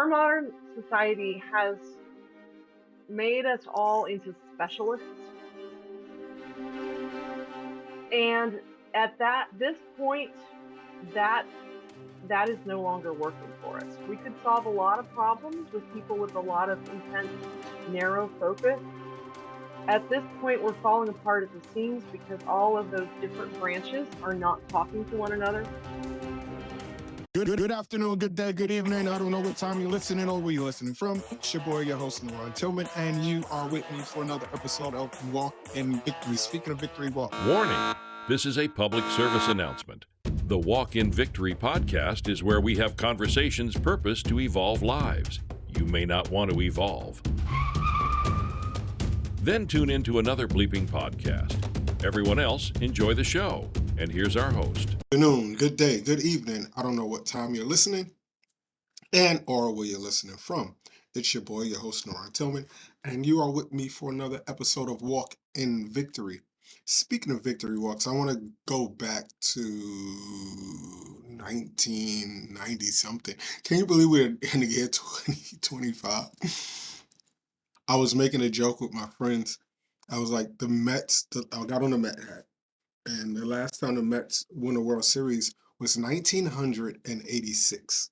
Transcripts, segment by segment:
Our modern society has made us all into specialists, and at this point, that that is no longer working for us. We could solve a lot of problems with people with a lot of intense, narrow focus. At this point, we're falling apart at the seams because all of those different branches are not talking to one another. Good afternoon, good day, good evening. I don't know what time you're listening or where you're listening from. It's your boy, your host, NaRon Tillman, and you are with me for another episode of Walk in Victory. Speaking of victory, walk. Warning, this is a public service announcement. The Walk in Victory podcast is where we have conversations purposed to evolve lives. You may not want to evolve. Then tune into another bleeping podcast. Everyone else, enjoy the show. And here's our host. Good afternoon, good day, good evening. I don't know what time you're listening and or where you're listening from. It's your boy, your host, NaRon Tillman, and you are with me for another episode of Walk in Victory. Speaking of victory walks, I want to go back to 1990 something. Can you believe we're in the year 2025? I was making a joke with my friends. I was like, the Mets, I got on the Met hat. And the last time the Mets won a World Series was 1986.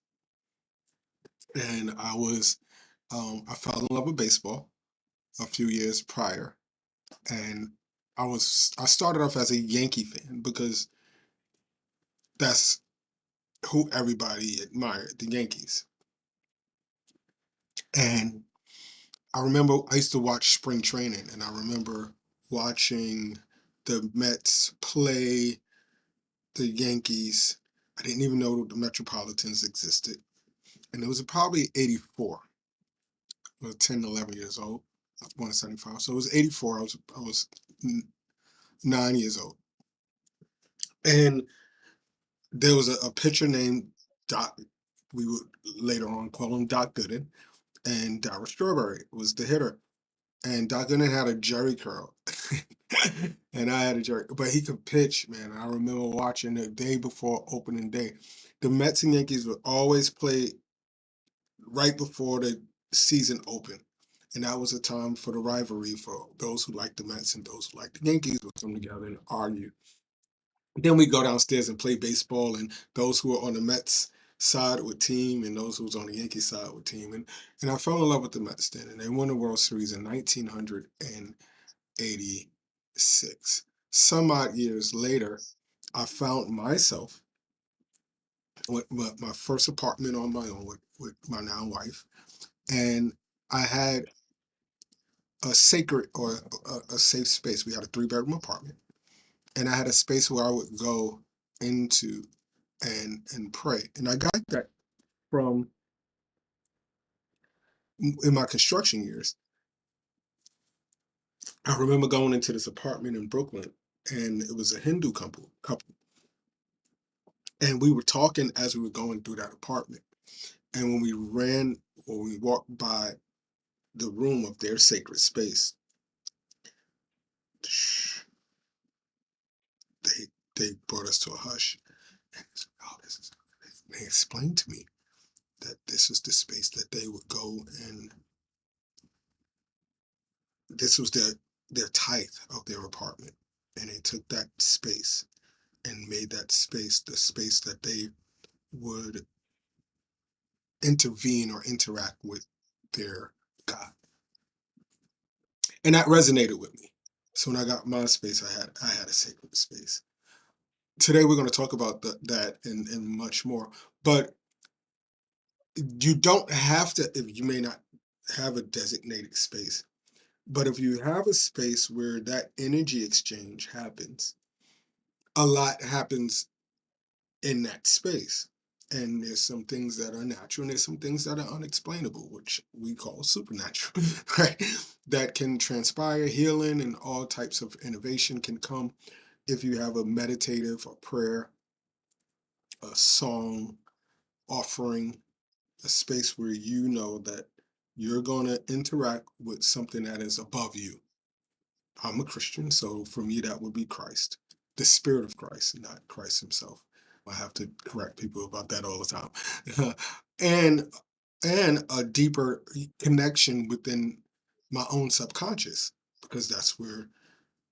And I fell in love with baseball a few years prior. And I started off as a Yankee fan because that's who everybody admired, the Yankees. And I remember I used to watch spring training, and I remember watching the Mets play the Yankees. I didn't even know the Metropolitans existed. And it was probably 84. I was 10, 11 years old. I was born in 75. So it was 84. I was 9 years old. And there was a pitcher named Doc. We would later on call him Doc Gooden. And Darryl Strawberry was the hitter. And Doc Gooden had a jerry curl. And I had a jerry, but he could pitch, man. I remember watching the day before opening day. The Mets and Yankees would always play right before the season opened. And that was a time for the rivalry for those who liked the Mets and those who liked the Yankees would come together and argue. Then we go downstairs and play baseball, and those who were on the Mets side would team, and those who was on the Yankee side would team. And I fell in love with the Mets then, and they won the World Series in 1986. Some odd years later, I found myself with my first apartment on my own with my now wife, and I had a sacred or a safe space. We had a 3-bedroom apartment, and I had a space where I would go into and pray. And I got that from in my construction years. I remember going into this apartment in Brooklyn, and it was a Hindu couple, and we were talking as we were going through that apartment. And when we walked by the room of their sacred space, they brought us to a hush. And they explained to me that this is the space that they would go, and this was their tithe of their apartment. And they took that space and made that space the space that they would intervene or interact with their God. And that resonated with me. So when I got my space, I had a sacred space. Today we're going to talk about that and much more. But you don't have to, if you may not have a designated space, but if you have a space where that energy exchange happens, a lot happens in that space. And there's some things that are natural and there's some things that are unexplainable, which we call supernatural, right? That can transpire. Healing and all types of innovation can come if you have a meditative, a prayer, a song, offering, a space where you know that you're going to interact with something that is above you. I'm a Christian, so for me, that would be Christ, the Spirit of Christ, not Christ himself. I have to correct people about that all the time. And and a deeper connection within my own subconscious, because that's where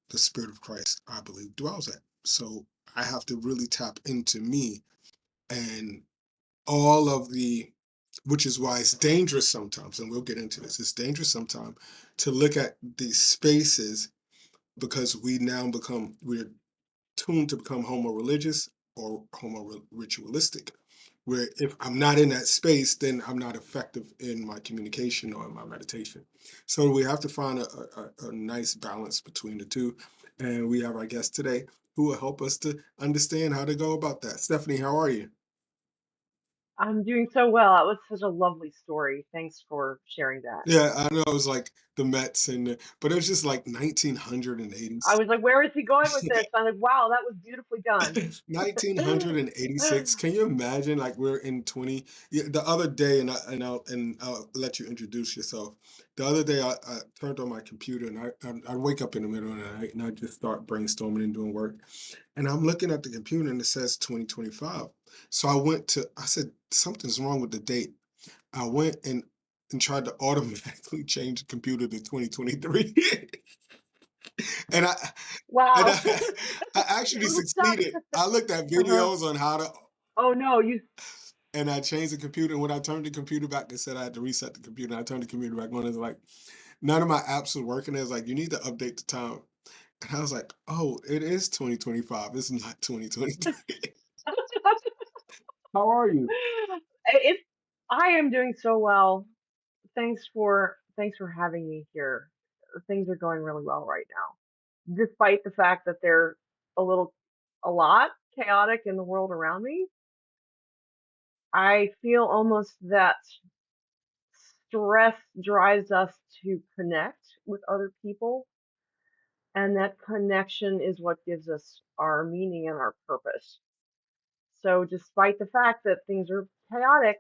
the Spirit of Christ, I believe, dwells at. So I have to really tap into me and all of the, which is why it's dangerous sometimes, and we'll get into this. It's dangerous sometimes to look at these spaces, because we're tuned to become homo religious or homo ritualistic, where if I'm not in that space, then I'm not effective in my communication or in my meditation. So we have to find a nice balance between the two. And we have our guest today who will help us to understand how to go about that. Stephanie, how are you? I'm doing so well. That was such a lovely story. Thanks for sharing that. Yeah, I know it was like the Mets but it was just like I 1980s. was like, where is he going with this? I'm like, wow, that was beautifully done. 1986. Can you imagine? Like we're in 20. Yeah, the other day, and I'll let you introduce yourself. The other day, I turned on my computer, and I wake up in the middle of the night and I just start brainstorming and doing work. And I'm looking at the computer and it says 2025. So I said something's wrong with the date. I went and tried to automatically change the computer to 2023. and I and Wow. I actually Little stuck. succeeded. I looked at Uh-huh. videos on how to, Oh no, you and I changed the computer. And when I turned the computer back, they said I had to reset the computer. And I turned the computer back on. It's like none of my apps were working. It's like you need to update the time. And I was like, oh, it is 2025. It's not 2023. How are you? if I am doing so well. Thanks for having me here. Things are going really well right now, despite the fact that they're a lot chaotic in the world around me. I feel almost that stress drives us to connect with other people, and that connection is what gives us our meaning and our purpose. So, despite the fact that things are chaotic,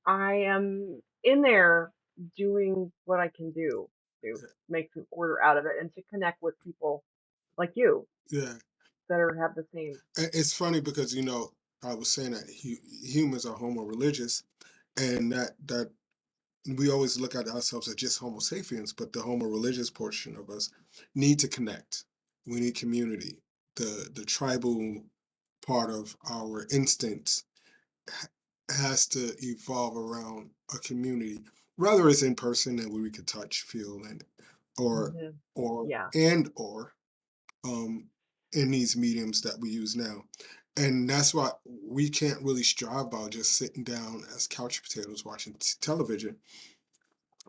I am in there doing what I can do to make some order out of it and to connect with people like you Yeah. that have the same. It's funny because, I was saying that humans are homo religious, and that we always look at ourselves as just Homo sapiens, but the Homo religious portion of us need to connect. We need community. The tribal part of our instincts has to evolve around a community, whether it's in person and where we could touch, feel, and or Mhm. or Yeah. or um, in these mediums that we use now. And that's why we can't really strive about just sitting down as couch potatoes watching television,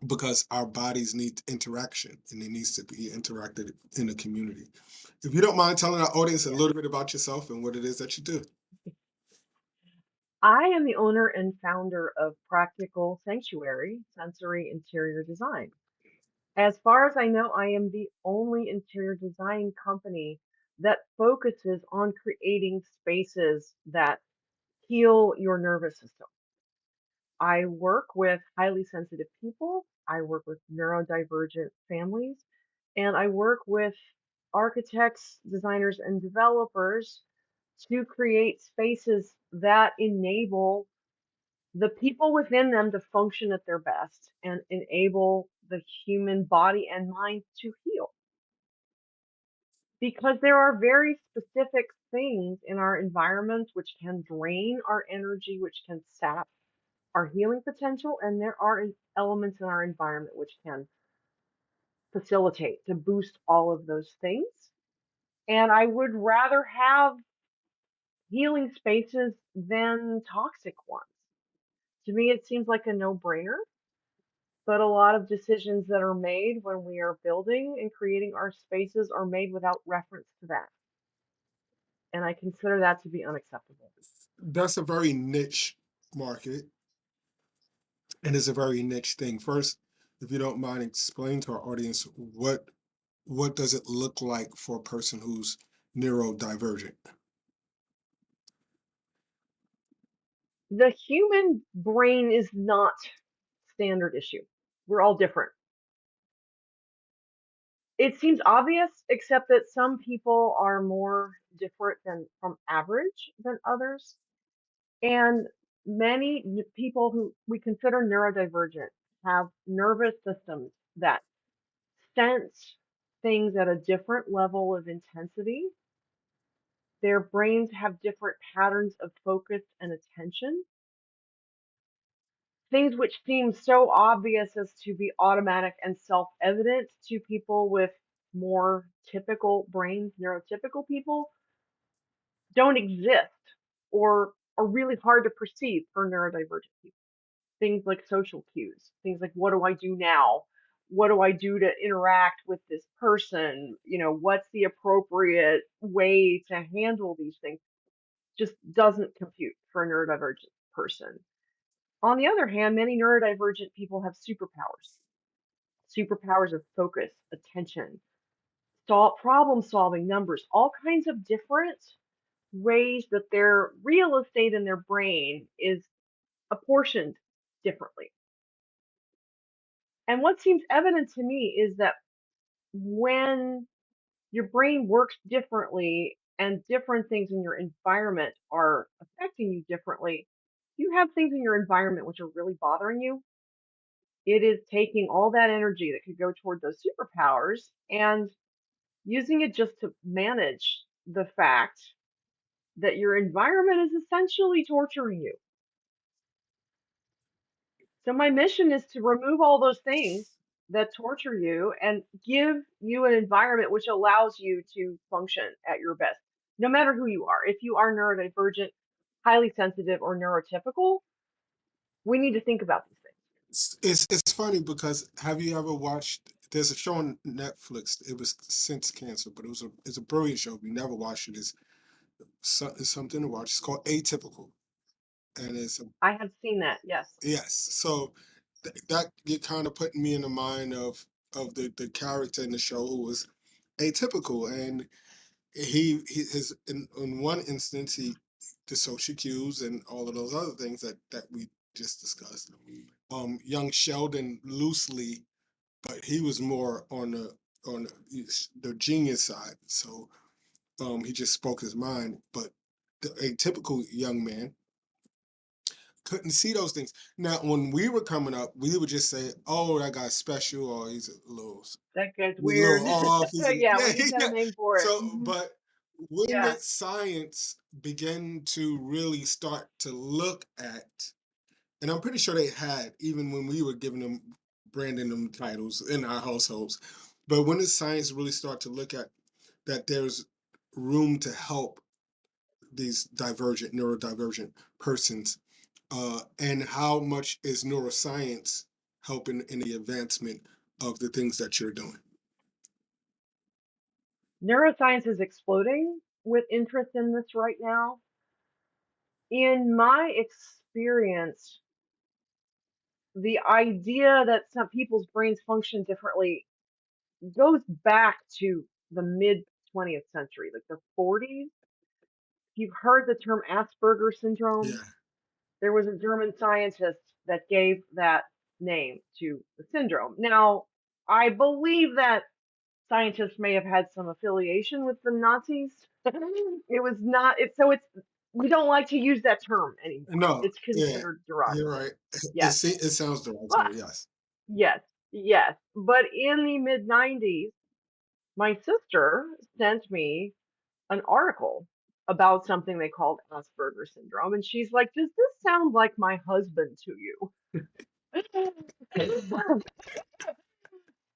because our bodies need interaction and it needs to be interacted in a community. If you don't mind telling our audience a Yeah. little bit about yourself and what it is that you do. I am the owner and founder of Practical Sanctuary Sensory Interior Design. As far as I know, I am the only interior design company that focuses on creating spaces that heal your nervous system. I work with highly sensitive people. I work with neurodivergent families, and I work with architects, designers, and developers to create spaces that enable the people within them to function at their best and enable the human body and mind to heal. Because there are very specific things in our environment which can drain our energy, which can sap our healing potential, and there are elements in our environment which can facilitate to boost all of those things. And I would rather have healing spaces than toxic ones. To me, it seems like a no-brainer, but a lot of decisions that are made when we are building and creating our spaces are made without reference to that. And I consider that to be unacceptable. That's a very niche market, and it's a very niche thing. First, if you don't mind, explain to our audience what does it look like for a person who's neurodivergent. The human brain is not standard issue. We're all different. It seems obvious, except that some people are more different than from average than others. And many people who we consider neurodivergent have nervous systems that sense things at a different level of intensity. Their brains have different patterns of focus and attention. Things which seem so obvious as to be automatic and self-evident to people with more typical brains, neurotypical people, don't exist or are really hard to perceive for neurodivergent people. Things like social cues, things like what do I do now? What do I do to interact with this person? What's the appropriate way to handle these things? Just doesn't compute for a neurodivergent person. On the other hand, many neurodivergent people have superpowers of focus, attention, problem solving, numbers, all kinds of different ways that their real estate in their brain is apportioned differently. And what seems evident to me is that when your brain works differently and different things in your environment are affecting you differently, you have things in your environment which are really bothering you. It is taking all that energy that could go toward those superpowers and using it just to manage the fact that your environment is essentially torturing you. So my mission is to remove all those things that torture you and give you an environment which allows you to function at your best, no matter who you are. If you are neurodivergent, highly sensitive, or neurotypical, we need to think about these things. It's funny because have you ever watched? There's a show on Netflix. It was Since Cancer, but it's a brilliant show. If you never watched it, it's something to watch. It's called Atypical, and I have seen that, yes. yes. So that you kind of putting me in the mind of the character in the show who was atypical, and in one instance the social cues and all of those other things that we just discussed. Young Sheldon loosely, but he was more on the genius side. So he just spoke his mind. But the atypical young man couldn't see those things. Now, when we were coming up, we would just say, "Oh, that guy's special," or "He's That guy's a little weird. off." Yeah, Yeah, we just had yeah. a name for it. So, but when Yeah. did science begin to really start to look at? And I'm pretty sure they had, even when we were giving them, branding them titles in our households. But when did science really start to look at that there's room to help these neurodivergent persons? And how much is neuroscience helping in the advancement of the things that you're doing? Neuroscience is exploding with interest in this right now. In my experience, the idea that some people's brains function differently goes back to the mid 20th century, like the 40s. You've heard the term Asperger syndrome. Yeah. There was a German scientist that gave that name to the syndrome. Now, I believe that scientists may have had some affiliation with the Nazis. It was not, we don't like to use that term anymore. No, It's yeah, considered you're derogatory. right. Yes. It sounds But, derogatory, yes. yes, yes. But in the mid 90s, my sister sent me an article about something they called Asperger syndrome. And she's like, does this sound like my husband to you?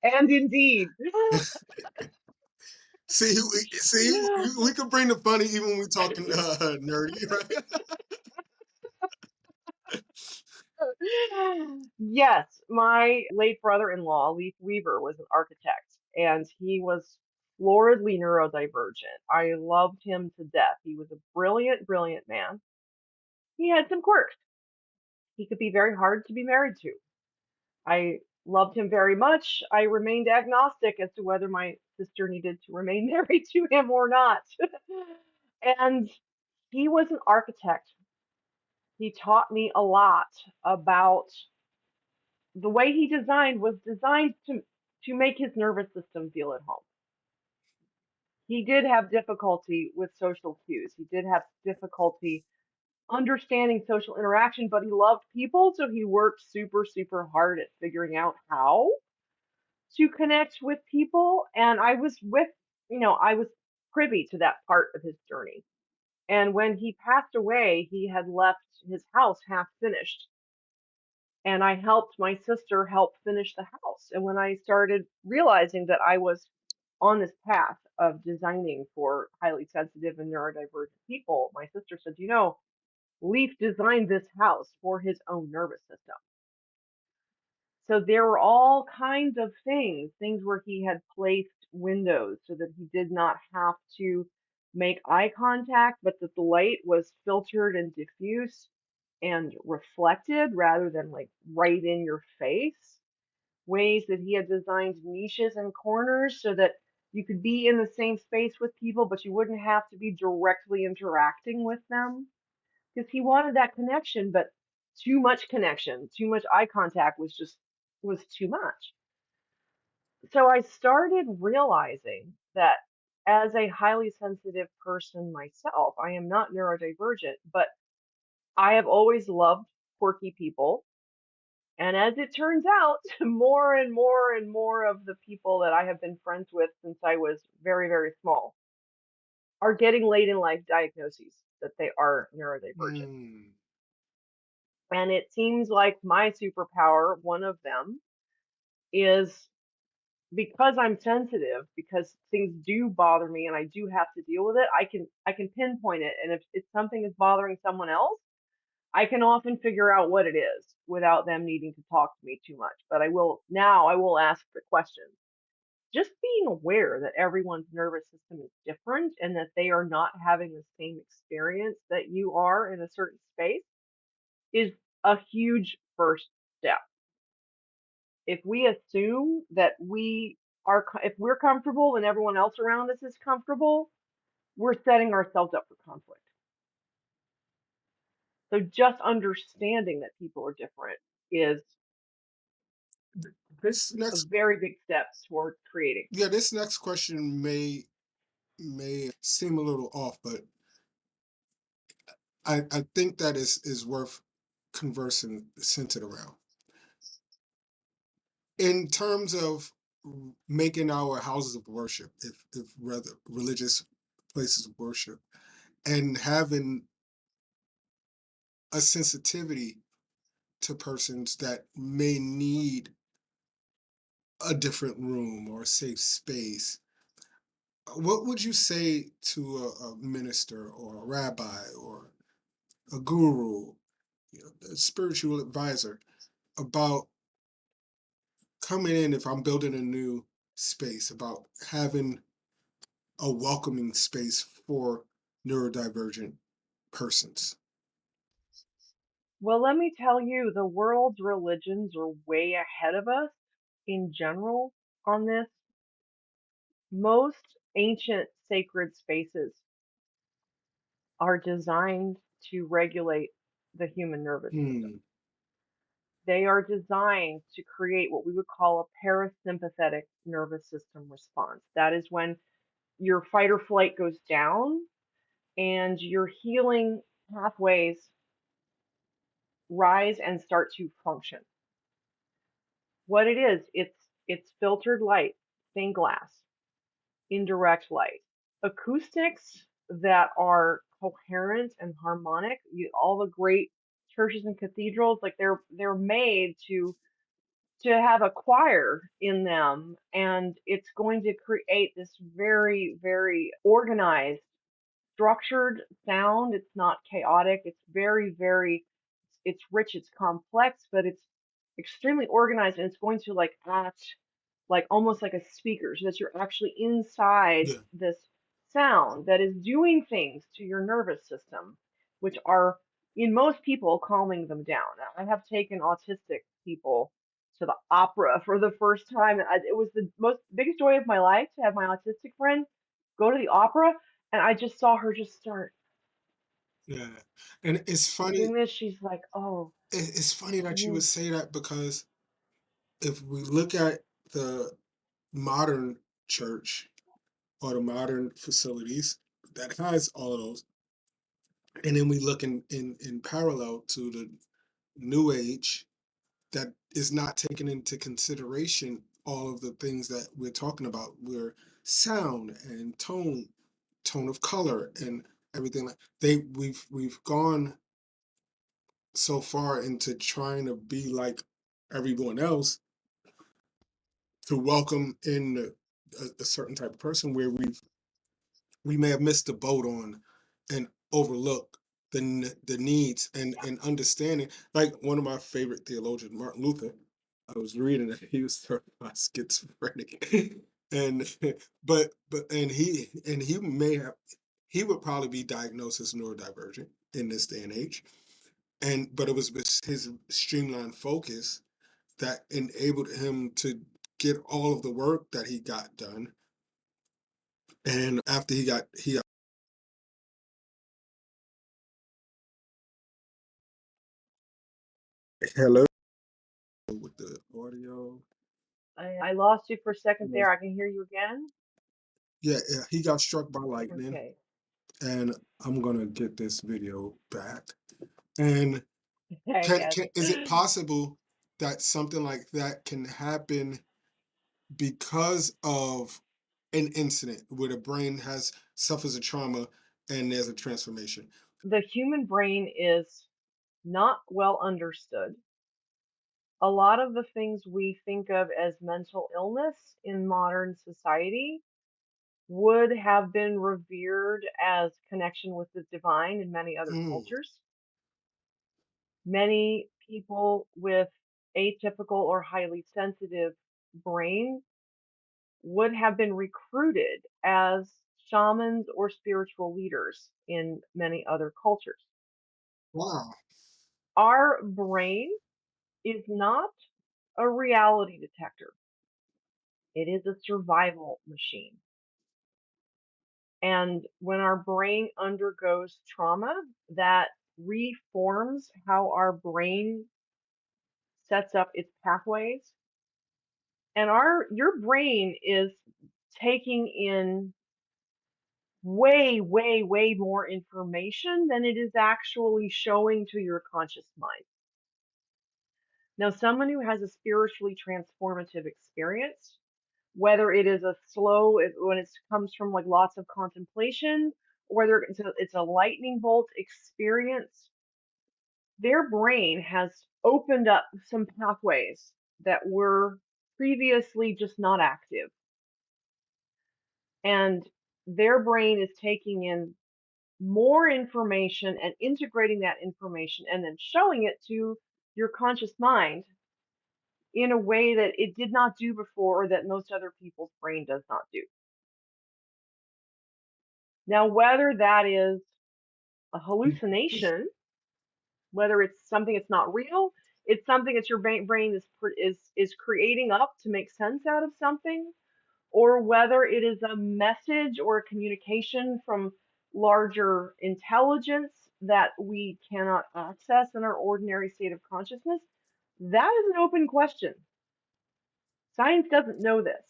And indeed. We can bring the funny even when we're talking nerdy, right? Yes, my late brother-in-law, Leif Weaver, was an architect, and he was floridly neurodivergent. I loved him to death. He was a brilliant, brilliant man. He had some quirks. He could be very hard to be married to. I loved him very much. I remained agnostic as to whether my sister needed to remain married to him or not. And he was an architect. He taught me a lot about the way he designed was designed to make his nervous system feel at home. He did have difficulty with social cues. He did have difficulty understanding social interaction, but he loved people, so he worked super, super hard at figuring out how to connect with people. And I was I was privy to that part of his journey. And when he passed away, he had left his house half finished. And I helped my sister help finish the house. And when I started realizing that I was on this path of designing for highly sensitive and neurodivergent people, my sister said, Leaf designed this house for his own nervous system. So there were all kinds of things where he had placed windows so that he did not have to make eye contact, but that the light was filtered and diffuse and reflected rather than like right in your face. Ways that he had designed niches and corners so that you could be in the same space with people, but you wouldn't have to be directly interacting with them because he wanted that connection, but too much connection, too much eye contact was too much. So I started realizing that as a highly sensitive person myself, I am not neurodivergent, but I have always loved quirky people. And as it turns out, more and more and more of the people that I have been friends with since I was very, very small are getting late in life diagnoses that they are neurodivergent. Mm. And it seems like my superpower, one of them, is because I'm sensitive, because things do bother me and I do have to deal with it, I can pinpoint it. And if something is bothering someone else, I can often figure out what it is without them needing to talk to me too much. But I will ask the question. Just being aware that everyone's nervous system is different and that they are not having the same experience that you are in a certain space is a huge first step. If we assume that if we're comfortable and everyone else around us is comfortable, we're setting ourselves up for conflict. So just understanding that people are different is This a next, very big step toward creating. yeah, this next question may seem a little off, but I think that is worth conversing centered around. In terms of making our houses of worship, if rather religious places of worship, and having a sensitivity to persons that may need a different room or a safe space, what would you say to a minister or a rabbi or a guru, a spiritual advisor about coming in if I'm building a new space, about having a welcoming space for neurodivergent persons? Well, let me tell you, the world's religions are way ahead of us in general on this. Most ancient sacred spaces are designed to regulate the human nervous system. Hmm. They are designed to create what we would call a parasympathetic nervous system response. That is when your fight or flight goes down and your healing pathways rise and start to function. What it is, it's filtered light, stained glass, indirect light, acoustics that are coherent and harmonic. All the great churches and cathedrals, like they're made to have a choir in them, and it's going to create this very, very organized, structured sound. It's not chaotic. It's very, very, it's rich, it's complex, but it's extremely organized, and it's going to like act like almost like a speaker so that you're actually inside Yeah. this sound that is doing things to your nervous system, which are in most people calming them down. I have taken autistic people to the opera for the first time. It was the biggest joy of my life to have my autistic friend go to the opera, and I just saw her just start Yeah. And it's funny, doing this. She's like, "Oh, it's funny that you would mm, say that, because if we look at the modern church or the modern facilities that has all of those, And then we look in parallel to the new age that is not taking into consideration all of the things that we're talking about, where sound and tone of color and everything like we've gone so far into trying to be like everyone else to welcome in a certain type of person where we may have missed the boat on and overlook the needs and understanding. Like one of my favorite theologians, Martin Luther, I was reading that he was certified schizophrenic, and he may have he would probably be diagnosed as neurodivergent in this day and age, and but it was his streamlined focus that enabled him to get all of the work that he got done. And after he got hello with the audio. I lost you for a second Yeah, there. I can hear you again. yeah, he got struck by lightning, Okay. and I'm gonna get this video back. And Yes. is it possible that something like that can happen because of an incident where the brain has suffers a trauma and there's a transformation? The human brain is not well understood. A lot of the things we think of as mental illness in modern society would have been revered as connection with the divine in many other Mm, cultures. Many people with atypical or highly sensitive brains would have been recruited as shamans or spiritual leaders in many other cultures. wow, Our brain is not a reality detector. It is a survival machine. And when our brain undergoes trauma, that reforms how our brain sets up its pathways. And your brain is taking in way, way, way more information than it is actually showing to your conscious mind. Now, someone who has a spiritually transformative experience, whether it is a slow, when it comes from like lots of contemplation, or whether it's a lightning bolt experience, their brain has opened up some pathways that were previously just not active. And their brain is taking in more information and integrating that information and then showing it to your conscious mind in a way that it did not do before or that most other people's brain does not do. Now, whether that is a hallucination, whether it's something that's not real, it's something that your brain is creating up to make sense out of something, or whether it is a message or a communication from larger intelligence that we cannot access in our ordinary state of consciousness, that is an open question. Science doesn't know this.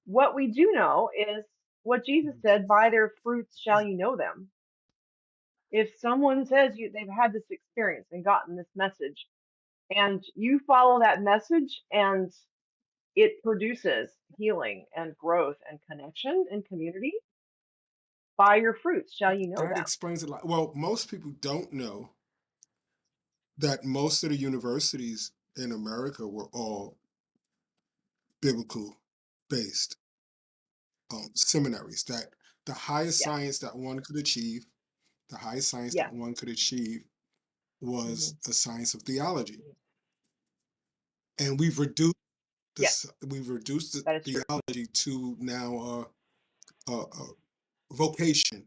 What we do know is what Jesus said, by their fruits shall you know them. If someone says they've had this experience and gotten this message, and you follow that message and it produces healing and growth and connection and community, by your fruits shall you know that them. explains a lot. Well, most people don't know that most of the universities in America were all biblical based seminaries. That the highest Yes, science that one could achieve, the highest science that yes, one could achieve hmm was a science of theology. And we've reduced yes, the that is true. theology to now a vocation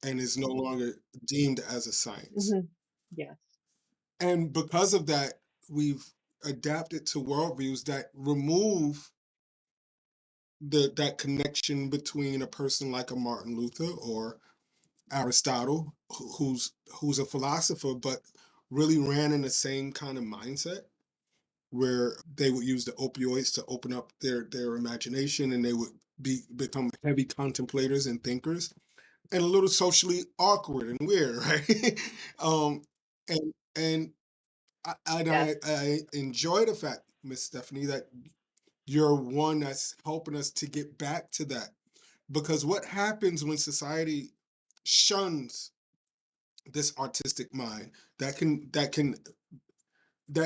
and is no longer deemed as a science. hmm Yes. And because of that, we've adapted to worldviews that remove that connection between a person like a Martin Luther or Aristotle, who's a philosopher, but really ran in the same kind of mindset where they would use the opioids to open up their imagination, and they would become heavy contemplators and thinkers. and a little socially awkward and weird, right? um, and Yes. I enjoy the fact, Miss Stephanie, that you're one that's helping us to get back to that. Because what happens when society shuns this artistic mind that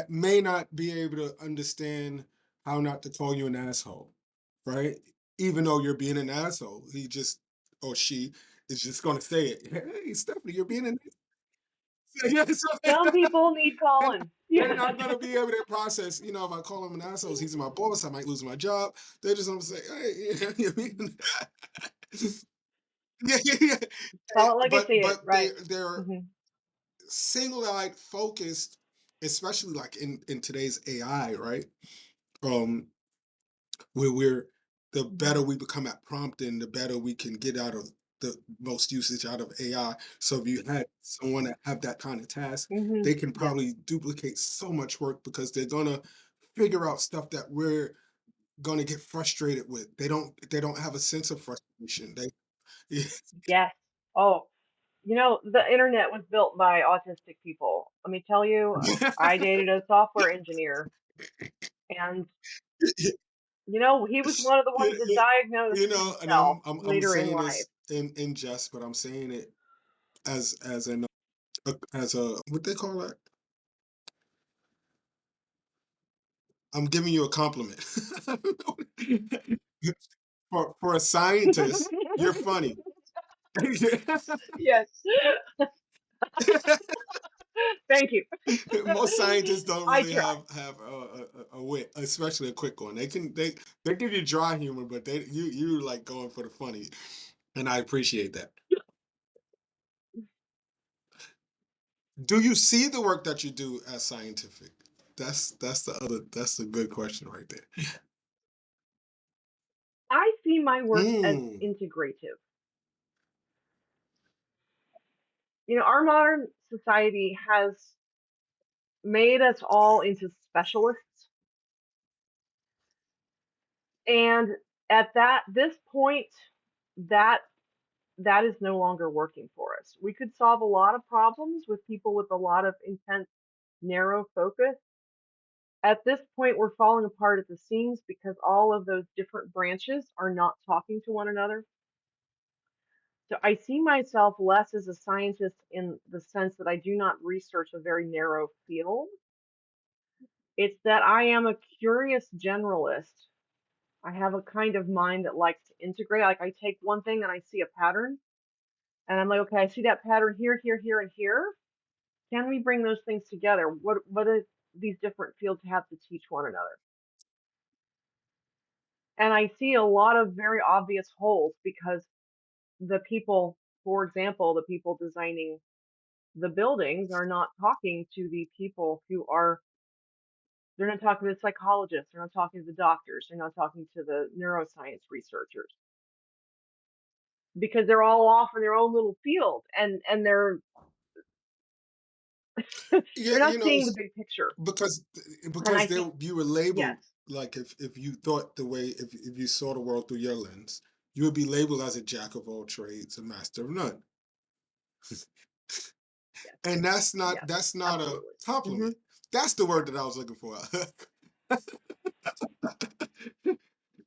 may not be able to understand how not to call you an asshole, right? Even though you're being an asshole, he just or she is just going to say it. Hey, Stephanie, you're being an yeah, so Some people need they're, Colin. they're Yeah. not going to be able to process. If I call him an asshole, he's my boss. I might lose my job. They're just going to say, "Hey, yeah, you're being yeah, yeah, yeah." Call it like I see it. But Right. they're Hmm. single-eyed focused, especially like in today's AI, right? Um, where we're the better Hmm. we become at prompting, the better we can get out of the most usage out of AI. So if you had someone that have that kind of task, Hmm. they can Yes. probably duplicate so much work because they're gonna figure out stuff that we're gonna get frustrated with. They don't have a sense of frustration. They Yes. Oh, the internet was built by autistic people. Let me tell you, I dated a software engineer, and he was one of the ones that diagnosed and himself I'm later in saying life. this in jest, but I'm saying it as an as a what they call that. I'm giving you a compliment. For a scientist, you're funny. Yes. Thank you. Most scientists don't I really try. have a wit, especially a quick one. They give you dry humor, but you like going for the funny, and I appreciate that. Do you see the work that you do as scientific? That's the good question right there. I see my work as Mm, integrative. Our modern society has made us all into specialists. And at this point, that that is no longer working for us. We could solve a lot of problems with people with a lot of intense, narrow focus. At this point, we're falling apart at the seams because all of those different branches are not talking to one another. So I see myself less as a scientist in the sense that I do not research a very narrow field. It's that I am a curious generalist. I have a kind of mind that likes to integrate. Like I take one thing and I see a pattern, and I'm like, okay, I see that pattern here, here, here, and here. Can we bring those things together? What do these different fields have to teach one another? And I see a lot of very obvious holes because the people, for example, the people designing the buildings are not talking to the people they're not talking to the psychologists, they're not talking to the doctors, they're not talking to the neuroscience researchers because they're all off in their own little field and they're yeah, they're not seeing the big picture. because And I because think you were labeled yes, like if you thought the way if you saw the world through your lens, you would be labeled as a jack of all trades, a master of none. yes, And yes, that's not a absolutely. Hmm. compliment. That's the word that I was looking for.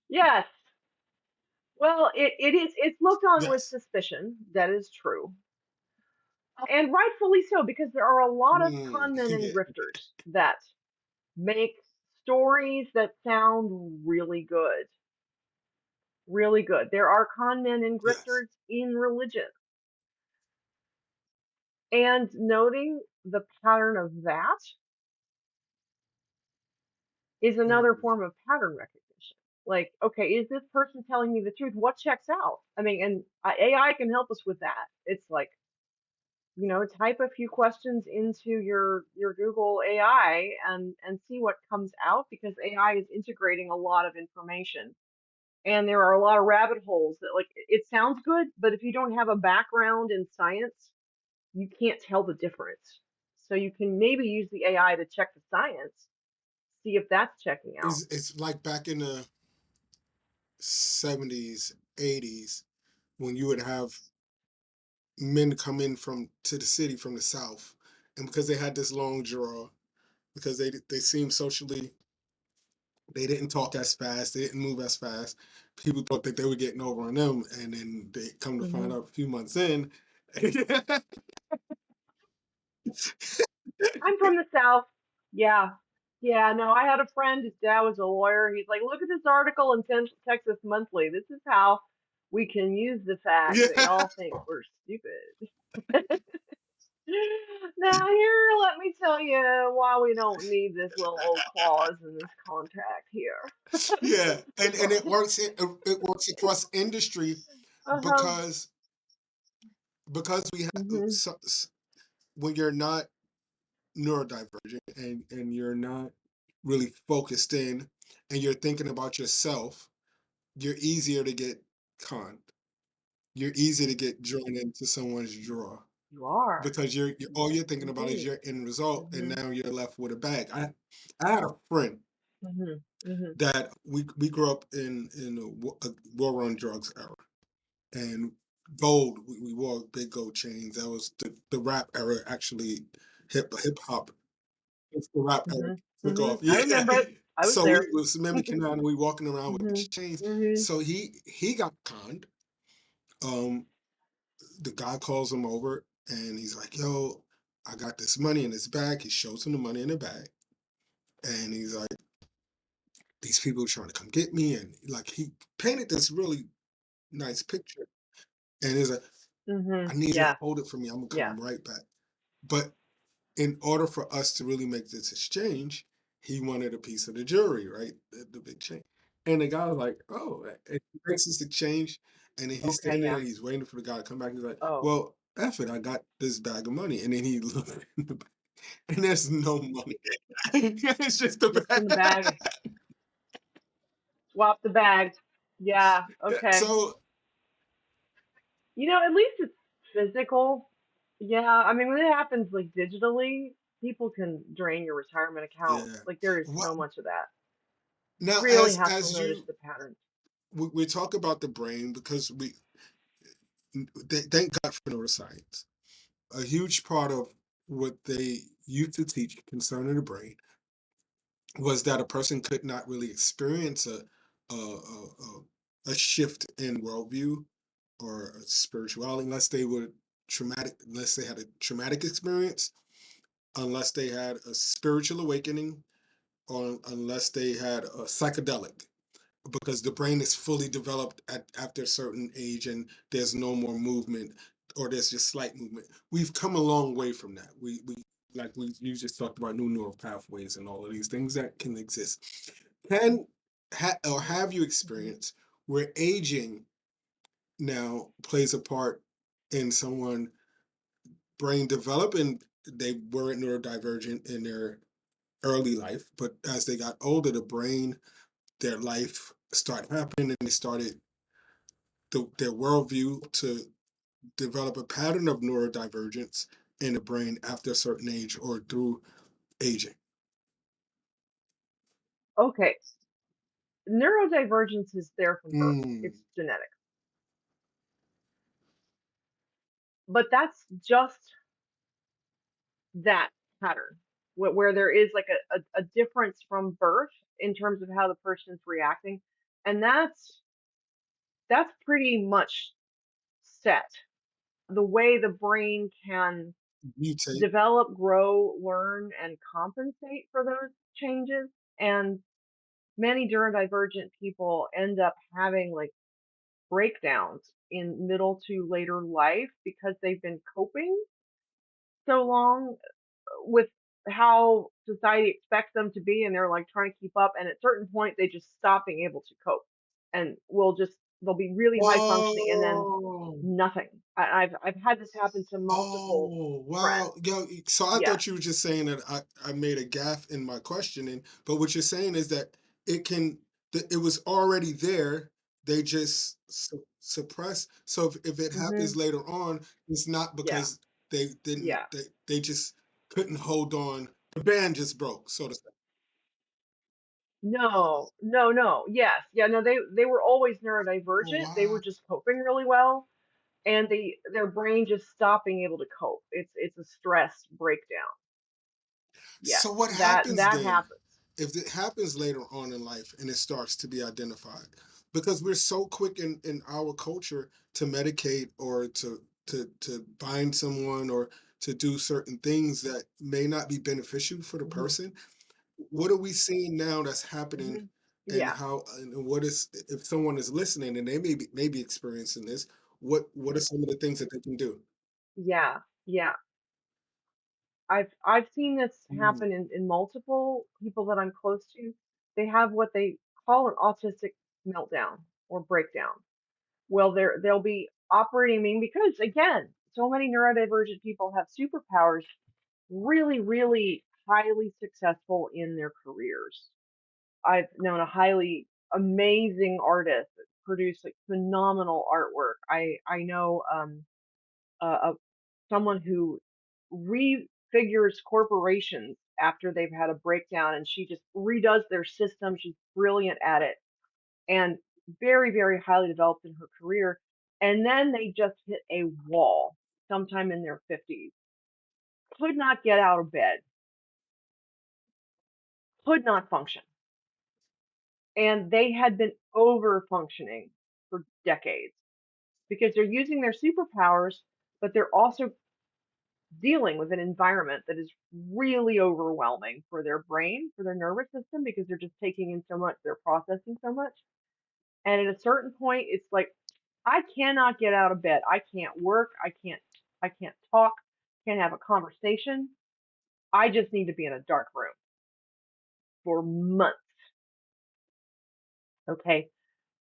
Yes. Well, it's looked on with Yes. suspicion. That is true. And rightfully so, because there are a lot of con men and Yeah. grifters that make stories that sound really good. Really good. There are con men and Yes. grifters in religion. And noting the pattern of that is another Mm. form of pattern recognition. Like, okay, is this person telling me the truth? What checks out? I mean, and AI can help us with that. It's like, type a few questions into your Google AI and see what comes out because AI is integrating a lot of information. And there are a lot of rabbit holes that like it sounds good, but if you don't have a background in science, you can't tell the difference. So you can maybe use the AI to check the science, see if that's checking out. It's like back in the 70s, 80s when you would have men come in to the city from the South, and because they had this long jaw, because they seemed socially, they didn't talk as fast, they didn't move as fast. People thought that they were getting over on them, and then they come to find Hmm. out a few months in. I'm from the South. Yeah. Yeah, no, I had a friend, his dad was a lawyer. He's like, look at this article in Texas Monthly. This is how we can use the fact that Yeah, y'all think we're stupid. Now, here, let me tell you why we don't need this little old clause in this contract here. yeah, and it works. It works across industry Uh-huh. because we have Mhm. when you're not neurodivergent and you're not really focused in and you're thinking about yourself, you're easier to get conned. You're easy to get drawn into someone's draw You are. because all you're thinking about is Indeed. your end result, and Mhm. now you're left with a bag. I had a friend Mhm. Mhm. that we grew up in a war on drugs era, and gold, we wore big gold chains. That was the rap era, actually. Hip hop, it's the rap era Mhm. took Mhm. off. I Yeah. remember it. I was So we there. was mimicking that, and we walking around with Mhm. chains. Mhm. So he got conned. Um, the guy calls him over, and he's like, "Yo, I got this money in his bag." He shows him the money in the bag, and he's like, "These people are trying to come get me," and like he painted this really nice picture. And he's like, "I Mhm. need you to Yeah. hold it for me. I'm gonna Yeah. come right back." But in order for us to really make this exchange, he wanted a piece of the jewelry, right? The big chain. And the guy was like, "Oh," and he makes this exchange, and then he's Okay, standing there, yeah. he's waiting for the guy to come back. He's like, Oh, "Well, F it, I got this bag of money." And then he looked in the bag, and there's no money. It's just the just in the bag. bag. Swap the bags. Yeah. Okay. So At least it's physical. Yeah. I mean, when it happens like digitally, people can drain your retirement account. yeah. Like there is What so much of that. You now really have to as notice you the patterns. we talk about the brain because thank God for neuroscience. A huge part of what they used to teach concerning the brain was that a person could not really experience a shift in worldview or a spirituality unless they had a traumatic experience, unless they had a spiritual awakening, or unless they had a psychedelic, because the brain is fully developed after a certain age and there's no more movement, or there's just slight movement. We've come a long way from that. You just talked about new neural pathways and all of these things that can exist. Can or have you Mhm. experienced where aging now plays a part in someone brain developing? They weren't neurodivergent in their early life, but as they got older, their life started happening, and they started their worldview to develop a pattern of neurodivergence in the brain after a certain age or through aging. Okay. Neurodivergence is there from birth. Mm, It's genetic. But that's just that pattern where there is like a difference from birth in terms of how the person's reacting. And that's pretty much set. The way the brain can mutate. develop, grow, learn, and compensate for those changes. And many neurodivergent people end up having like breakdowns in middle to later life because they've been coping so long with how society expects them to be, and they're like trying to keep up, and at a certain point they just stop being able to cope and they'll be really high functioning and then Oh, nothing. I've had this happen to multiple oh, wow. friends. Yo, so I Yeah. thought you were just saying that I made a gaffe in my questioning, but what you're saying is that it can, that it was already there. They just suppress. So if it Mhm. happens later on, it's not Yeah. because Yeah. they just couldn't hold on. The band just broke, so to say. No, no, no. Yes. Yeah, no, they were always Oh, neurodivergent. They were wow. just coping really well. and their brain just stopped being able to cope. It's a stress breakdown. Yes, So what that happens that then happens. if it happens later on in life and it starts to be identified? Because we're so quick in our culture to medicate or to bind someone or to do certain things that may not be beneficial for the Hmm. person. What are we seeing now that's happening, Hmm. and Yeah, how and what is, if someone is listening and they may be experiencing this, what are some of the things that they can do? yeah, yeah. I've seen this Mm, happen in multiple people that I'm close to. They have what they call an autistic meltdown or breakdown. Well, they'll be operating. I mean, because again, so many neurodivergent people have superpowers, really, really highly successful in their careers. I've known a highly amazing artist that produced like phenomenal artwork. I know a someone who refigures corporations after they've had a breakdown, and she just redoes their system. She's brilliant at it and very, very highly developed in her career. And then they just hit a wall sometime in their 50s. Could not get out of bed, could not function. And they had been over functioning for decades because they're using their superpowers, but they're also dealing with an environment that is really overwhelming for their brain, for their nervous system, because they're just taking in so much, they're processing so much. And at a certain point, it's like, I cannot get out of bed. I can't work. I can't talk. Can't have a conversation. I just need to be in a dark room for months. Okay.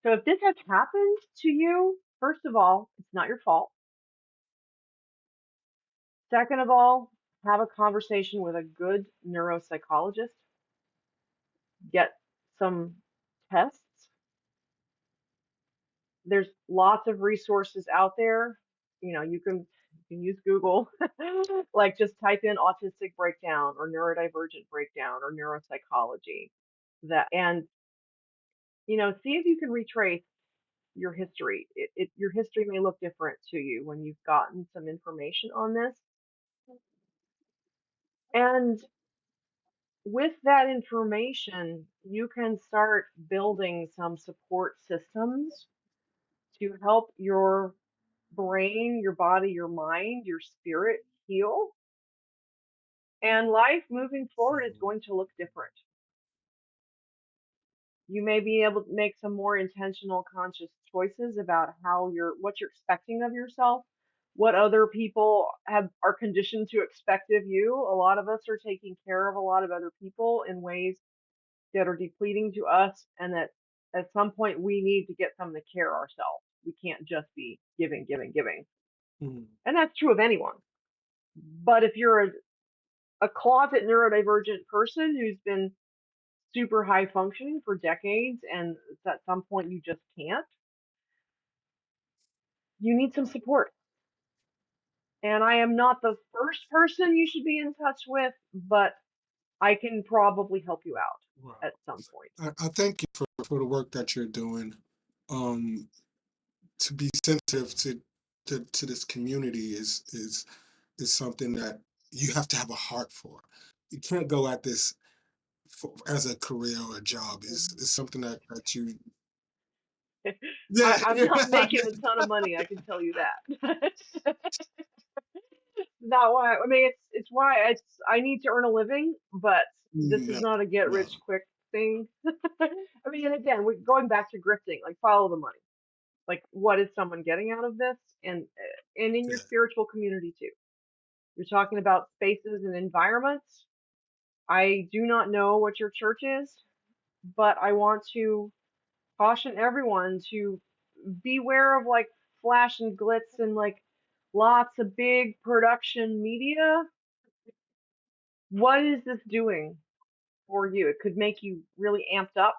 So if this has happened to you, first of all, it's not your fault. Second of all, have a conversation with a good neuropsychologist. Get some tests. There's lots of resources out there. You can use Google, like just type in autistic breakdown or neurodivergent breakdown or neuropsychology. That and see if you can retrace your history. Your history may look different to you when you've gotten some information on this. And with that information, you can start building some support systems to help your brain, your body, your mind, your spirit heal. And life moving forward is going to look different. You may be able to make some more intentional, conscious choices about what you're expecting of yourself, what other people are conditioned to expect of you. A lot of us are taking care of a lot of other people in ways that are depleting to us, and that at some point we need to get some of the care ourselves. We can't just be giving, giving, giving. mm. And that's true of anyone. But if you're a closet neurodivergent person who's been super high functioning for decades and at some point you just can't, you need some support. And I am not the first person you should be in touch with, but I can probably help you out Wow. at some point. I thank you for the work that you're doing. Um, to be sensitive to this community is something that you have to have a heart for. You can't go at this as a career or a job. Is something that you, yeah, I'm yeah, not making a ton of money, I can tell you that. Not why. I mean, it's why I need to earn a living, but this is no, not a get no, rich quick thing. I mean, and again, we're going back to grifting, like follow the money. Like, what is someone getting out of this? And in your yeah. spiritual community too. You're talking about spaces and environments. I do not know what your church is, but I want to caution everyone to beware of like flash and glitz and like lots of big production media. What is this doing for you? It could make you really amped up.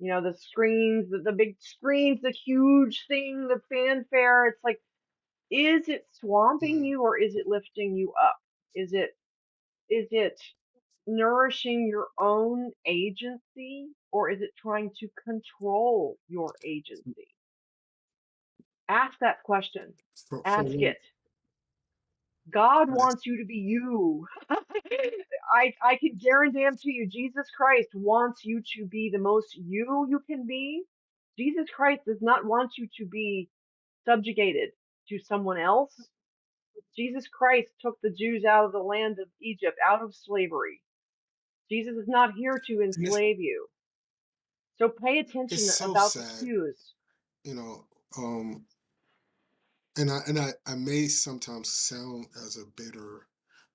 The screens, the big screens, the huge thing, the fanfare. It's like, is it swamping Mm. you or is it lifting you up? Is it nourishing your own agency or is it trying to control your agency? Ask that question. For Ask one, it. God that's, wants you to be you. I can guarantee you, Jesus Christ wants you to be the most you can be. Jesus Christ does not want you to be subjugated to someone else. Jesus Christ took the Jews out of the land of Egypt, out of slavery. Jesus is not here to and it's enslave you. So pay it's attention so about the sad, cues. you know. I may sometimes sound as a bitter,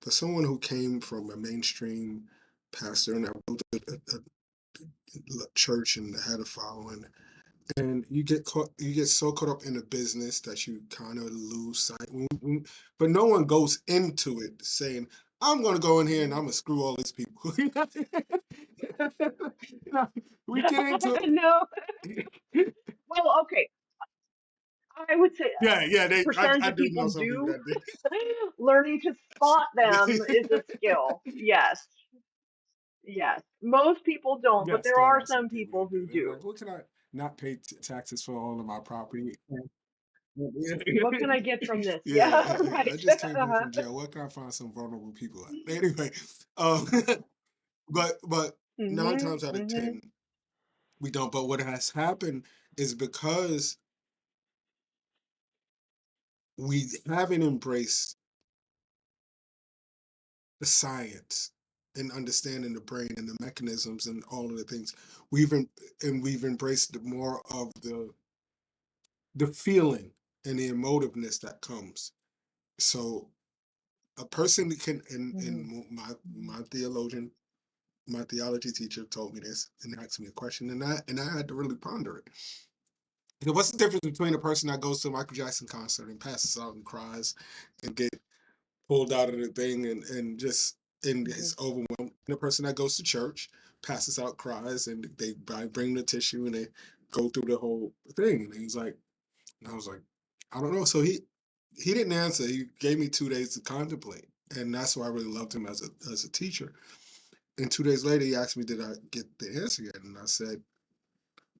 but someone who came from a mainstream pastor and I built a church and had a following, and you get so caught up in the business that you kind of lose sight. But no one goes into it saying, "I'm going to go in here and I'm going to screw all these people." We get into No. Well, okay. I would say yeah. percentage I of do people know some people do. that did. Learning to spot them is a skill. Yes. Yes. Most people don't, but Yes, there there are are some some people people that who do. They're do. like, "What can I not pay taxes for all of my property?" What can I get from this? Yeah, Yeah, I right. just came home from jail. Where can I find some vulnerable people at? Anyway, um, but nine Mhm. times out of Mhm. 10, we don't. But what has happened is because we haven't embraced the science and understanding the brain and the mechanisms and all of the things we've embraced more of the feeling and the emotiveness that comes. So a person can Mhm. and my theologian, my theology teacher told me this and asked me a question, and I had to really ponder it. You know, what's the difference between a person that goes to a Michael Jackson concert and passes out and cries and get pulled out of the thing and just and Mhm. is overwhelmed, and a person that goes to church, passes out, cries, and they bring the tissue and they go through the whole thing? And he's like, and I was like, I don't know. So he didn't answer. He gave me 2 days to contemplate, and that's why I really loved him as a teacher. And 2 days later, he asked me, "Did I get the answer yet?" And I said,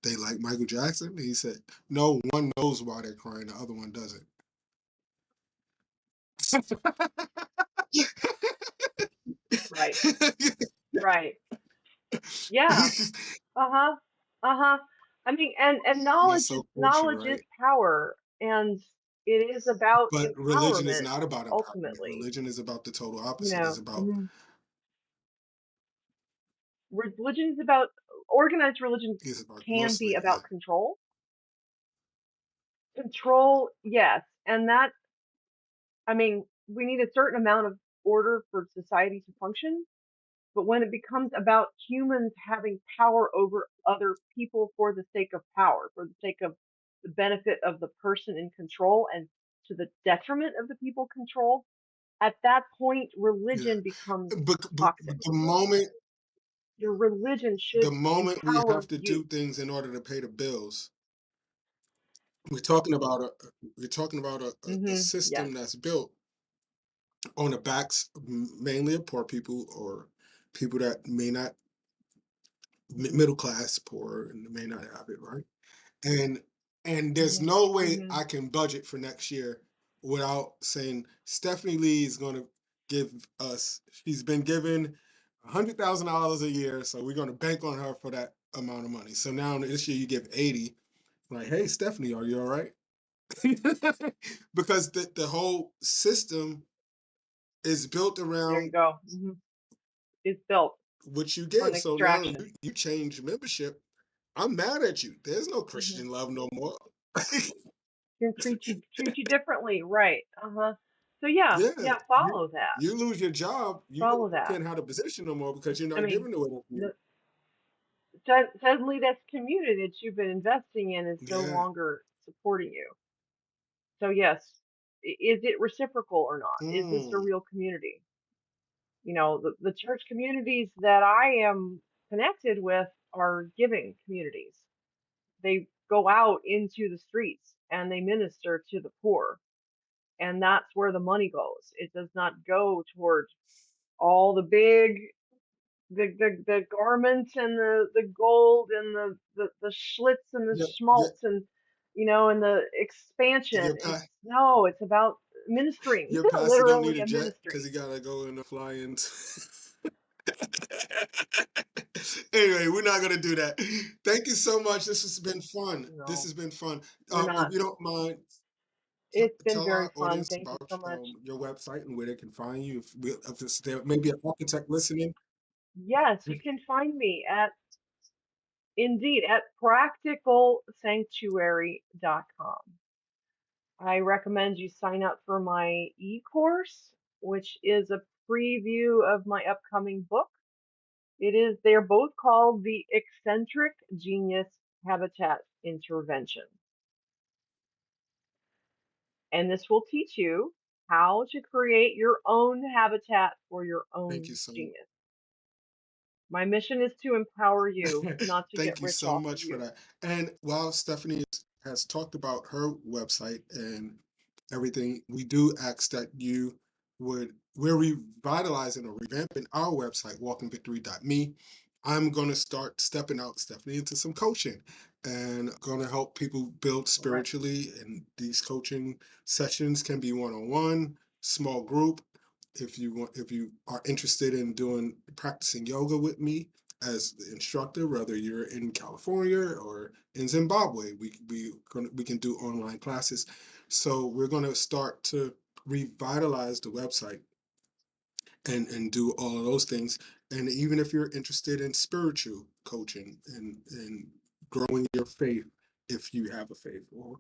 "They like Michael Jackson." And he said, "No, one knows why they're crying, the other one doesn't." Right. Right. Yeah. Uh-huh. Uh-huh. I mean, and That's so kosher, knowledge is right? power, and it is about But religion is empowerment not about empowerment. ultimately. Religion is about the total You opposite. It's know, about mhm. Religion is about organized religion it's about can be mostly, yeah. about control. Control, yes, and that I mean, we need a certain amount of order for society to function, but when it becomes about humans having power over other people for the sake of power, for the sake of the benefit of the person in control and to the detriment of the people controlled, at that point, Yeah. religion becomes But toxic. Your religion the should moment we empower have to you. do things in order to pay the bills, we're talking about a Yes. system that's built on the backs mainly of poor people or people that may not middle class poor and may not have it right. And there's Mhm. no way Mhm. I can budget for next year without saying Stephanie Lee is going to give us. She's been given $100,000 a year, so we're going to bank on her for that amount of money. So now this year you give 80. Like, hey Stephanie, are you all right? Because the whole system is built There you around go. It's built what you for an give. So now extraction. you change membership. I'm mad at you. There's no Mhm. Christian love no more. Can treat you differently, right? Uh-huh. So yeah, Yeah, yeah, follow that. you lose your job, Follow you that. can't have a position no more because you're I not mean, giving away enough you. the, suddenly this community that you've been investing in is no Yeah. longer supporting you. So yes, is it reciprocal or not? Is this a Mm. real community? You know, the church communities that I am connected with are giving communities. They go out into the streets and they minister to the poor, and that's where the money goes. It does not go toward all the big the garments and the gold and the schlitz and the Yeah, yeah, schmaltz and and the expansion. Your pa- It's about ministering, your pastor don't need literally a a jet because ministry. he gotta go in the fly-in. Anyway, we're not gonna do that. Thank you so much. This has been fun. This No, has been fun. we're If not. you don't mind, It's been tell very our fun. audience Thank you about so much. your website and where they can find you. If there may be an architect listening. Yes, you can find me at practicalsanctuary.com. I recommend you sign up for my e-course, which is a preview of my upcoming book. They're both called the Eccentric Genius Habitat Intervention. And this will teach you how to create your own habitat for your Thank own you so much. genius. My mission is to empower you, not to get Thank you rich so off of much for you. that. And while Stephanie has talked about her website and everything, we do ask that we're revitalizing or revamping our website, walkingvictory.me. I'm going to start stepping out, Stephanie, into some coaching and going to help people build All right. spiritually. And these coaching sessions can be one-on-one, small group. If you are interested in practicing yoga with me, as the instructor, whether you're in California or in Zimbabwe, we can do online classes. So we're going to start to revitalize the website and do all of those things. And even if you're interested in spiritual coaching and growing your faith, if you have a faith, or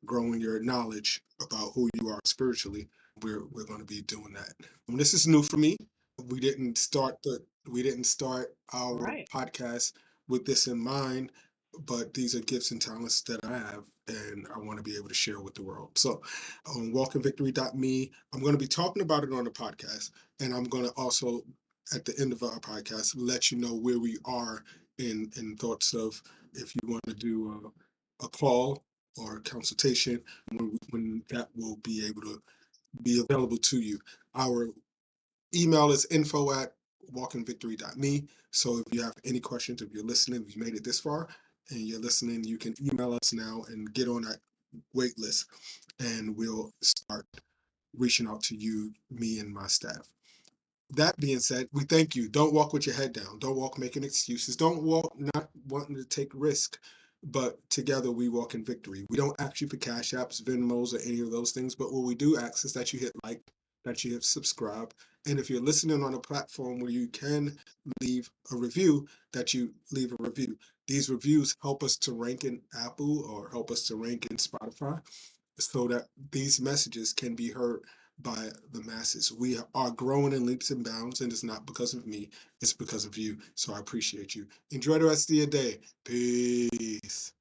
growing your knowledge about who you are spiritually, we're going to be doing that. This is new for me. We didn't start All our right. podcast with this in mind, but these are gifts and talents that I have, and I want to be able to share with the world. So on walkingvictory.me, I'm going to be talking about it on the podcast, and I'm going to also, at the end of our podcast, let you know where we are in thoughts of if you want to do a call or a consultation, when that will be able to be available to you. Our email is info@walkingvictory.me. So if you have any questions, if you're listening, if you made it this far and you're listening, you can email us now and get on that wait list, and we'll start reaching out to you, me and my staff. That being said, we thank you. Don't walk with your head down. Don't walk making excuses. Don't walk not wanting to take risk. But together we walk in victory. We don't ask you for cash apps, Venmos, or any of those things. But what we do ask is that you hit like, that you hit subscribe. And if you're listening on a platform where you can leave a review, that you leave a review. These reviews help us to rank in Apple or help us to rank in Spotify, so that these messages can be heard by the masses. We are growing in leaps and bounds, and it's not because of me, it's because of you. So I appreciate you. Enjoy the rest of your day. Peace.